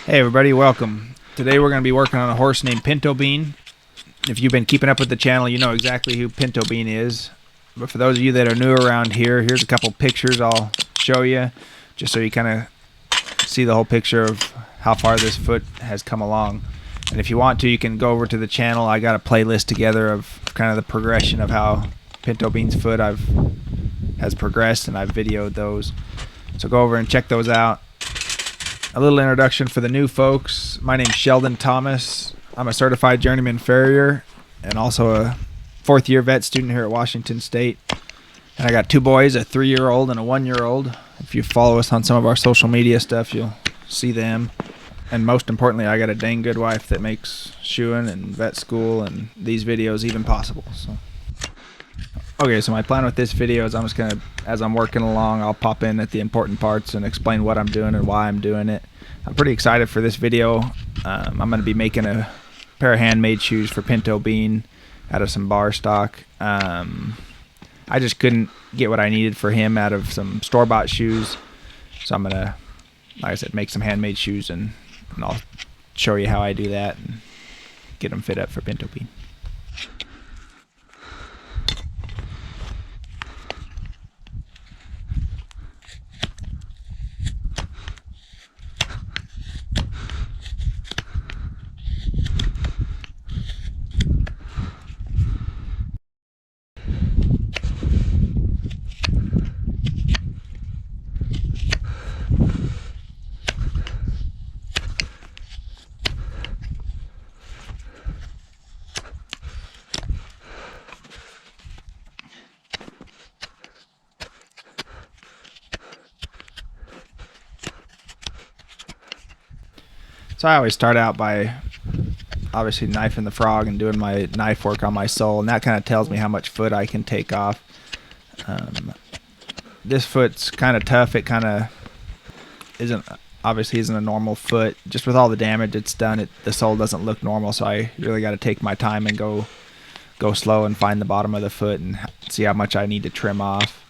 Hey everybody, welcome. Today we're going to be working on a horse named Pinto Bean. If you've been keeping up with the channel, you know exactly who Pinto Bean is. But for those of you that are new around here, here's a couple pictures I'll show you, just so you kind of see the whole picture of how far this foot has come along. And if you want to, you can go over to the channel. I got a playlist together of kind of the progression of how Pinto Bean's foot has progressed, and I've videoed those. So go over and check those out. A little introduction for the new folks. My name's Sheldon Thomas. I'm a certified journeyman farrier and also a fourth-year vet student here at Washington State. And I got two boys, a 3-year-old and a 1-year-old. If you follow us on some of our social media stuff, you'll see them. And most importantly, I got a dang good wife that makes shoeing and vet school and these videos even possible. Okay, so my plan with this video is I'm just gonna, as I'm working along, I'll pop in at the important parts and explain what I'm doing and why I'm doing it. I'm pretty excited for this video. I'm gonna be making a pair of handmade shoes for Pinto Bean out of some bar stock. I just couldn't get what I needed for him out of some store-bought shoes, so I'm gonna, like I said, make some handmade shoes, and I'll show you how I do that and get them fit up for Pinto Bean. So I always start out by obviously knifing the frog and doing my knife work on my sole, and that kind of tells me how much foot I can take off. This foot's kind of tough. It kind of isn't a normal foot. Just with all the damage it's done, the sole doesn't look normal, so I really got to take my time and go slow and find the bottom of the foot and see how much I need to trim off.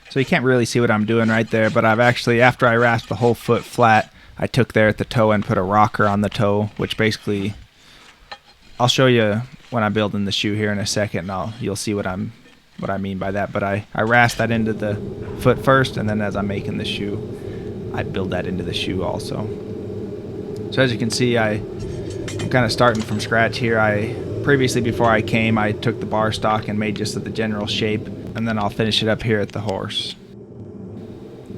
So you can't really see what I'm doing right there, but I've actually, after I rasped the whole foot flat, I took there at the toe and put a rocker on the toe, which basically, I'll show you when I'm building the shoe here in a second, and you'll see what I mean by that. But I rasped that into the foot first, and then as I'm making the shoe, I build that into the shoe also. So as you can see, I'm kind of starting from scratch here. Previously, before I came, I took the bar stock and made just the general shape, and then I'll finish it up here at the horse.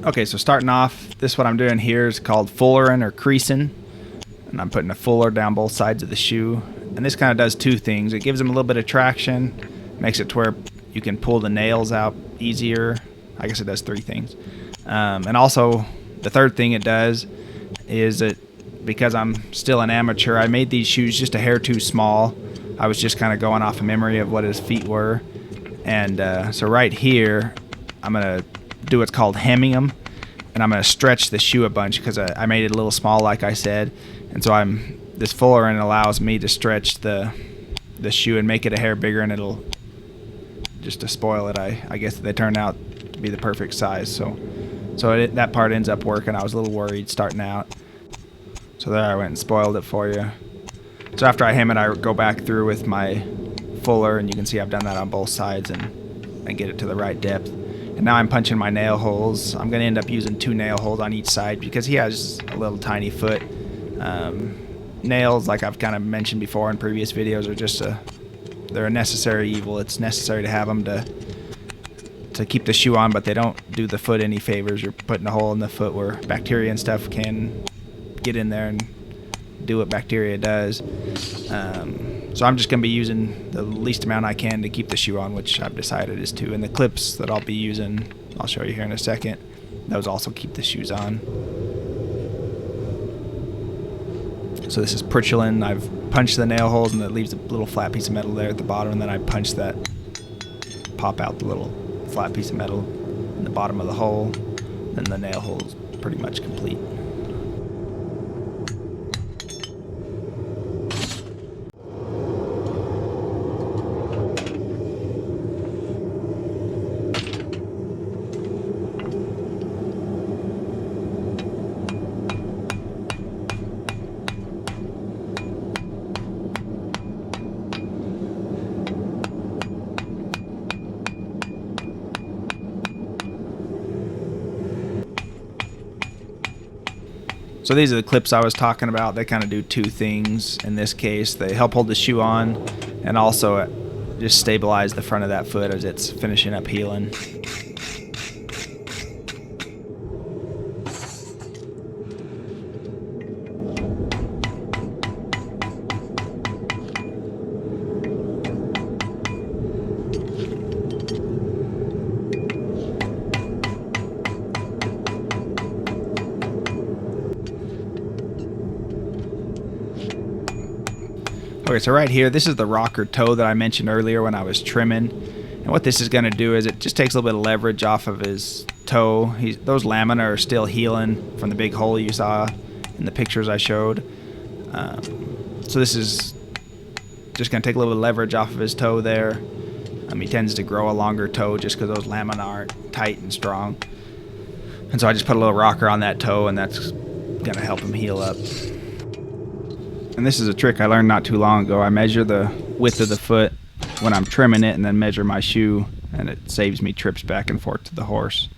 Okay, so starting off, what I'm doing here is called fullering or creasing, and I'm putting a fuller down both sides of the shoe. And this kind of does two things. It gives them a little bit of traction, makes it to where you can pull the nails out easier. I guess it does three things. And also, the third thing it does is that because I'm still an amateur, I made these shoes just a hair too small. I was just kind of going off of memory of what his feet were. And so right here, I'm going to do what's called hemming them. And I'm going to stretch the shoe a bunch because I made it a little small, like I said. And so this fullering allows me to stretch the shoe and make it a hair bigger, and it'll, just to spoil it, I guess they turned out to be the perfect size. So that part ends up working. I was a little worried starting out. So there, I went and spoiled it for you. So after I hem it, I go back through with my fuller, and you can see I've done that on both sides and get it to the right depth. And now I'm punching my nail holes. I'm going to end up using 2 nail holes on each side because he has a little tiny foot. Nails, like I've kind of mentioned before in previous videos, are just they're a necessary evil. It's necessary to have them to keep the shoe on, but they don't do the foot any favors. You're putting a hole in the foot where bacteria and stuff can get in there and do what bacteria does. So I'm just going to be using the least amount I can to keep the shoe on, which I've decided is 2. And the clips that I'll be using, I'll show you here in a second, those also keep the shoes on. So this is Pritchelin. I've punched the nail holes, and it leaves a little flat piece of metal there at the bottom, and then I punch that, pop out the little flat piece of metal in the bottom of the hole, and the nail hole's pretty much complete. So these are the clips I was talking about. They kind of do 2 things in this case. They help hold the shoe on, and also just stabilize the front of that foot as it's finishing up healing. Okay, so right here, this is the rocker toe that I mentioned earlier when I was trimming. And what this is going to do is it just takes a little bit of leverage off of his toe. Those lamina are still healing from the big hole you saw in the pictures I showed. So this is just going to take a little bit of leverage off of his toe there. He tends to grow a longer toe just because those lamina aren't tight and strong. And so I just put a little rocker on that toe, and that's going to help him heal up. And this is a trick I learned not too long ago. I measure the width of the foot when I'm trimming it, and then measure my shoe, and it saves me trips back and forth to the horse.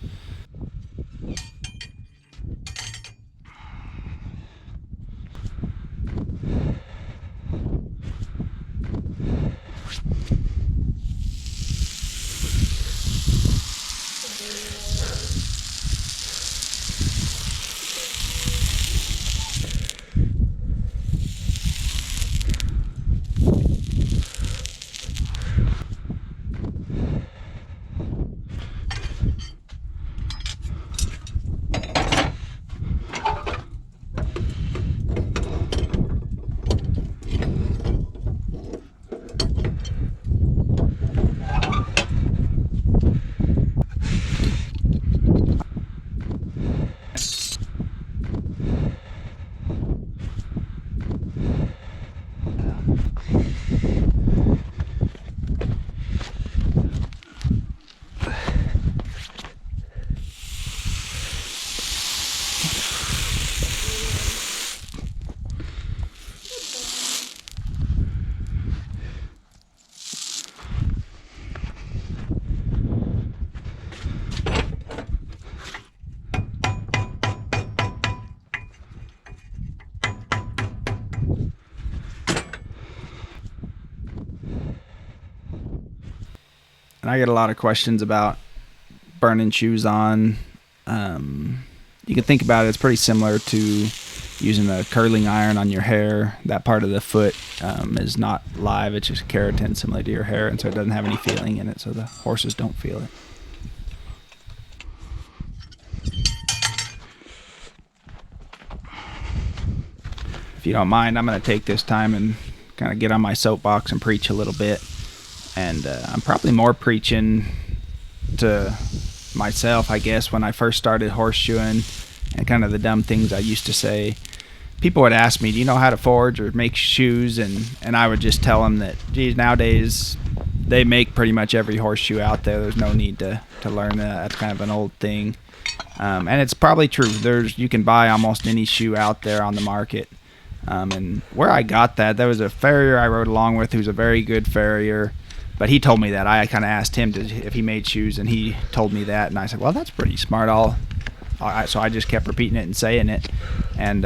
And I get a lot of questions about burning shoes on. You can think about it, it's pretty similar to using a curling iron on your hair. That part of the foot is not live, it's just keratin similar to your hair, and so it doesn't have any feeling in it, so the horses don't feel it. If you don't mind, I'm going to take this time and kind of get on my soapbox and preach a little bit. And I'm probably more preaching to myself, I guess, when I first started horseshoeing, and kind of the dumb things I used to say. People would ask me, do you know how to forge or make shoes? And I would just tell them that, geez, nowadays they make pretty much every horseshoe out there. There's no need to learn that. That's kind of an old thing. And it's probably true. You can buy almost any shoe out there on the market. And where I got that, there was a farrier I rode along with who's a very good farrier. But he told me that. I kind of asked him if he made shoes, and he told me that. And I said, well, that's pretty smart. So I just kept repeating it and saying it. And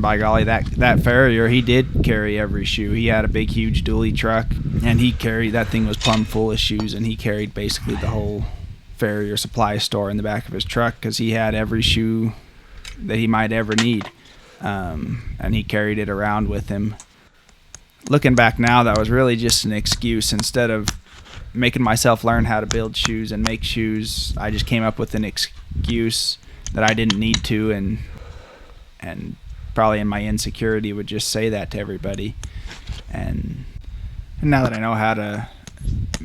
by golly, that farrier, he did carry every shoe. He had a big, huge dually truck, and that thing was plumb full of shoes, and he carried basically the whole farrier supply store in the back of his truck because he had every shoe that he might ever need. And he carried it around with him. Looking back now, that was really just an excuse. Instead of making myself learn how to build shoes and make shoes, I just came up with an excuse that I didn't need to, and probably in my insecurity would just say that to everybody. And now that I know how to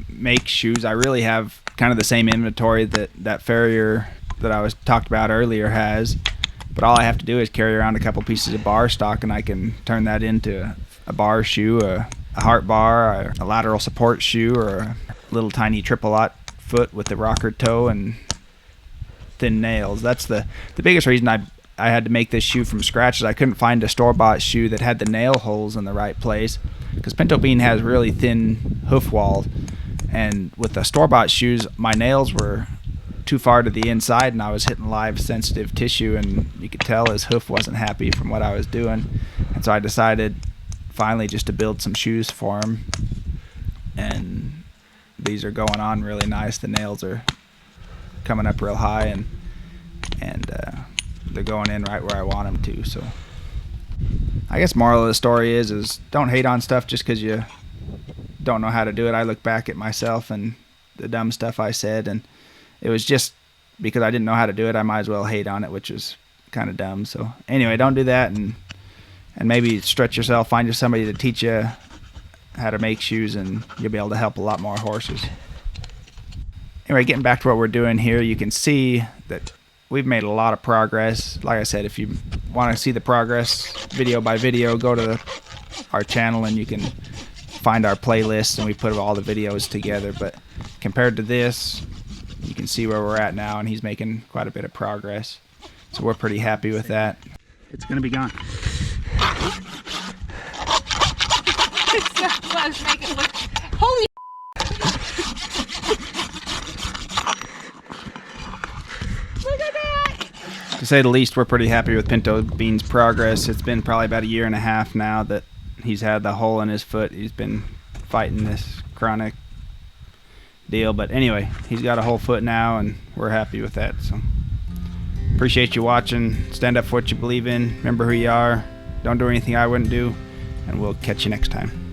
make shoes, I really have kind of the same inventory that farrier that I was talked about earlier has. But all I have to do is carry around a couple pieces of bar stock, and I can turn that into a bar shoe, a heart bar, a lateral support shoe, or a little tiny triple-aught foot with the rocker toe and thin nails. That's the biggest reason I had to make this shoe from scratch is I couldn't find a store-bought shoe that had the nail holes in the right place, because Pinto Bean has really thin hoof walls, and with the store-bought shoes, my nails were too far to the inside, and I was hitting live sensitive tissue, and you could tell his hoof wasn't happy from what I was doing. And so I decided finally just to build some shoes for him, and these are going on really nice. The nails are coming up real high, and they're going in right where I want them to. So I guess moral of the story is don't hate on stuff just because you don't know how to do it. I look back at myself and the dumb stuff I said, and it was just because I didn't know how to do it. I might as well hate on it, which was kind of dumb. So anyway, don't do that, and maybe stretch yourself. Find you somebody to teach you how to make shoes, and you'll be able to help a lot more horses. Anyway, getting back to what we're doing here, you can see that we've made a lot of progress. Like I said, if you want to see the progress video by video, go to our channel and you can find our playlists, and we put all the videos together. But compared to this, you can see where we're at now, and he's making quite a bit of progress. So we're pretty happy with that. It's going to be gone. It's so close, make it look... Holy look at that! To say the least, we're pretty happy with Pinto Bean's progress. It's been probably about 1.5 years now that he's had the hole in his foot. He's been fighting this chronic deal, but anyway, he's got a whole foot now, and we're happy with that. So appreciate you watching. Stand up for what you believe in. Remember who you are. Don't do anything I wouldn't do, and we'll catch you next time.